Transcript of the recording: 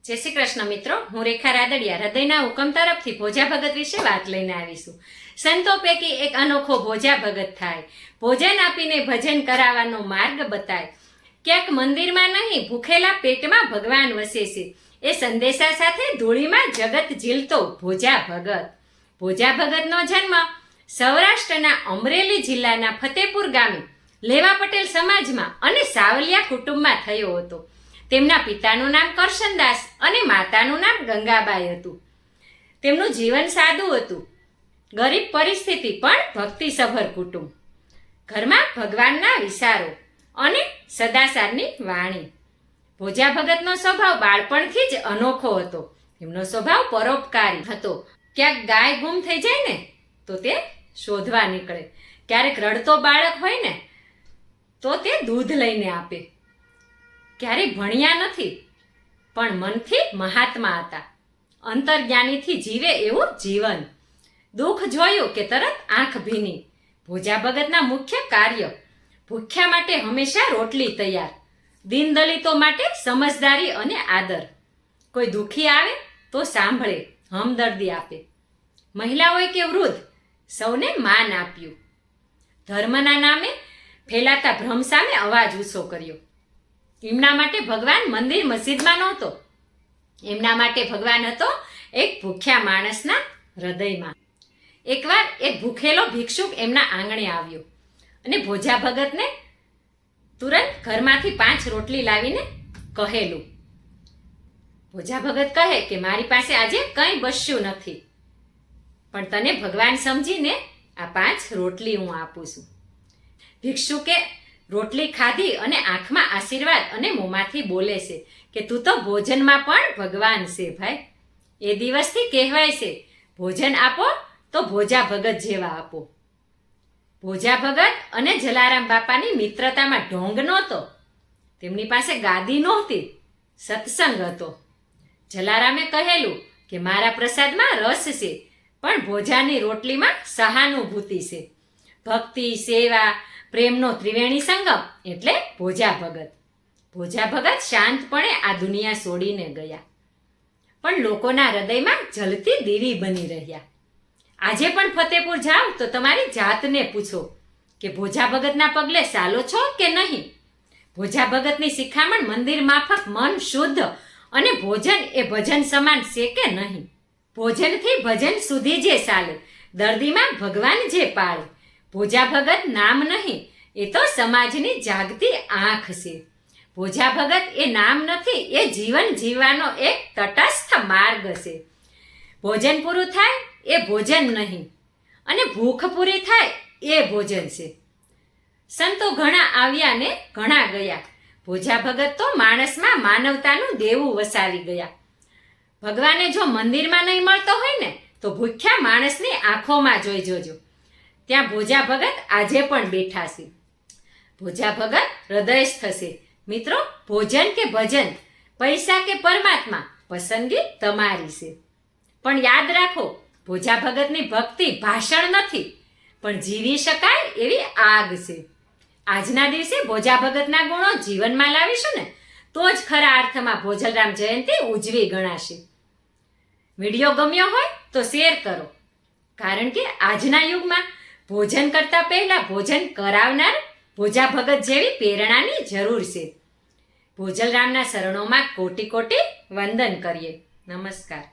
જય શ્રી કૃષ્ણ મિત્રો, હું રેખા રાદડિયા હૃદયના હુકમ તરફથી ભોજા ભગત વિશે વાત લઈને આવીશું. સંતો પૈકી એક અનોખો ભોજા ભગત થાય, ભોજન આપીને ભજન કરાવવાનો માર્ગ બતાય. ક્યાંક મંદિરમાં નહીં, ભૂખેલા પેટમાં ભગવાન વસે છે. એ સંદેશા સાથે ધૂળીમાં જગત ઝીલતો ભોજા ભગત. ભોજા ભગતનો જન્મ સૌરાષ્ટ્રના અમરેલી જિલ્લાના ફતેપુર ગામે લેવા પટેલ સમાજમાં અને સાવલિયા કુટુંબમાં થયો હતો. તેમના પિતાનું નામ કરશનદાસ અને માતાનું નામ ગંગાબાઈ હતું. તેમનું જીવન સાદું હતું, ગરીબ પરિસ્થિતિ પણ ભક્તિસભર કુટુંબ. ઘરમાં ભગવાનના વિચારો અને સદાચારની વાણી. ભોજા ભગતનો સ્વભાવ બાળપણથી જ અનોખો હતો. એમનો સ્વભાવ પરોપકારી હતો. ક્યાંક ગાય ગુમ થઈ જાય ને તો તે શોધવા નીકળે. ક્યારેક રડતો બાળક હોય ને તો તે દૂધ લઈને આપે. ક્યારેય ભણ્યા નથી પણ મનથી મહાત્મા હતા. અંતર્જ્ઞાનીથી જીવે એવું જીવન. દુઃખ જોયું કે તરત આંખ ભીની. ભોજા ભગતના મુખ્ય કાર્ય: ભૂખ્યા માટે હંમેશા રોટલી તૈયાર, દીન દલિતો માટે સમજદારી અને આદર. કોઈ દુઃખી આવે તો સાંભળે, હમદર્દી આપે. મહિલા હોય કે વૃદ્ધ, સૌને માન આપ્યું. ધર્મના નામે ફેલાતા ભ્રમ સામે અવાજ ઊંચો કર્યો. એમના માટે ભગવાન મંદિર મસ્જિદમાં નહોતો, એમના માટે ભગવાન હતો એક ભૂખ્યા માણસના હૃદયમાં. એકવાર એક ભૂખેલો ભિક્ષુક એમના આંગણે આવ્યો અને ભોજા ભગતને તુરંત ઘરમાંથી 5 રોટલી લાવીને કહેલું. ભોજા ભગત કહે કે મારી પાસે આજે કંઈ બચ્યું નથી, પણ તને ભગવાન સમજીને આ 5 રોટલી હું આપું છું. ભિક્ષુકે રોટલી ખાધી અને આંખમાં આશીર્વાદ અને મોંમાંથી બોલે છે કે તું તો ભોજનમાં પણ ભગવાન છે ભાઈ. એ દિવસથી કહેવાય છે, ભોજન આપો તો ભોજા ભગત જેવા આપો. ભોજા ભગત અને જલારામ બાપાની મિત્રતામાં ઢોંગ નહોતો. તેમની પાસે ગાદી નહોતી, સત્સંગ હતો. જલારામે કહેલું કે મારા પ્રસાદમાં રસ છે, પણ ભોજાની રોટલીમાં સહાનુભૂતિ છે. ભક્તિ, સેવા, પ્રેમનો ત્રિવેણી સંગમ એટલે ભોજા ભગત. ભોજા ભગત શાંતપણે આ દુનિયા છોડીને ગયા, પણ લોકોના હૃદયમાં જલતી દીવી બની રહ્યા. આજે પણ ફતેપુર જાઓ તો તમારી જાતને પૂછો કે ભોજા ભગતના પગલે ચાલો છો કે નહીં. ભોજા ભગતની શિખામણ મંદિર માફક મન શુદ્ધ અને ભોજન એ ભજન સમાન છે કે નહીં. ભોજનથી ભજન સુધી જે ચાલે, દર્દીમાં ભગવાન જે પાળે. ભોજા ભગત નામ નહીં, એ તો સમાજની જાગતી આંખ છે. ભોજા ભગત એ નામ નથી, એ જીવન જીવવાનો એક તટસ્થ માર્ગ છે. ભોજન પૂરું થાય એ ભોજન નહીં, અને ભૂખ પૂરી થાય એ ભોજન છે. સંતો ઘણા આવ્યા ને ઘણા ગયા. ભોજા ભગત તો માણસમાં માનવતાનું દેવું વસાવી ગયા. ભગવાને જો મંદિરમાં નહીં મળતો હોય ને તો ભૂખ્યા માણસની આંખોમાં જોઈ જોજો. ત્યાં ભોજા ભગત આજે પણ બેઠા છે. ભોજા ભગત હૃદયસ્થ છે. મિત્રો, ભોજન કે ભજન, પૈસા કે પરમાત્મા, પસંદગી તમારી છે. પણ યાદ રાખો, ભોજા ભગતની ભક્તિ ભાષણ નથી, પણ જીવી શકાય એવી આગ છે. આજના દિવસે ભોજા ભગતના ગુણો જીવનમાં લાવીશું ને તો જ ખરા અર્થમાં ભોજલરામ જયંતિ ઉજવી ગણાશે. વિડીયો ગમ્યો હોય તો શેર કરો, કારણ કે આજના યુગમાં ભોજન કરતા પહેલા ભોજન કરાવનાર ભોજા ભગત જેવી પ્રેરણાની જરૂર છે. ભોજલરામના શરણોમાં કોટી કોટી વંદન કરીએ. નમસ્કાર.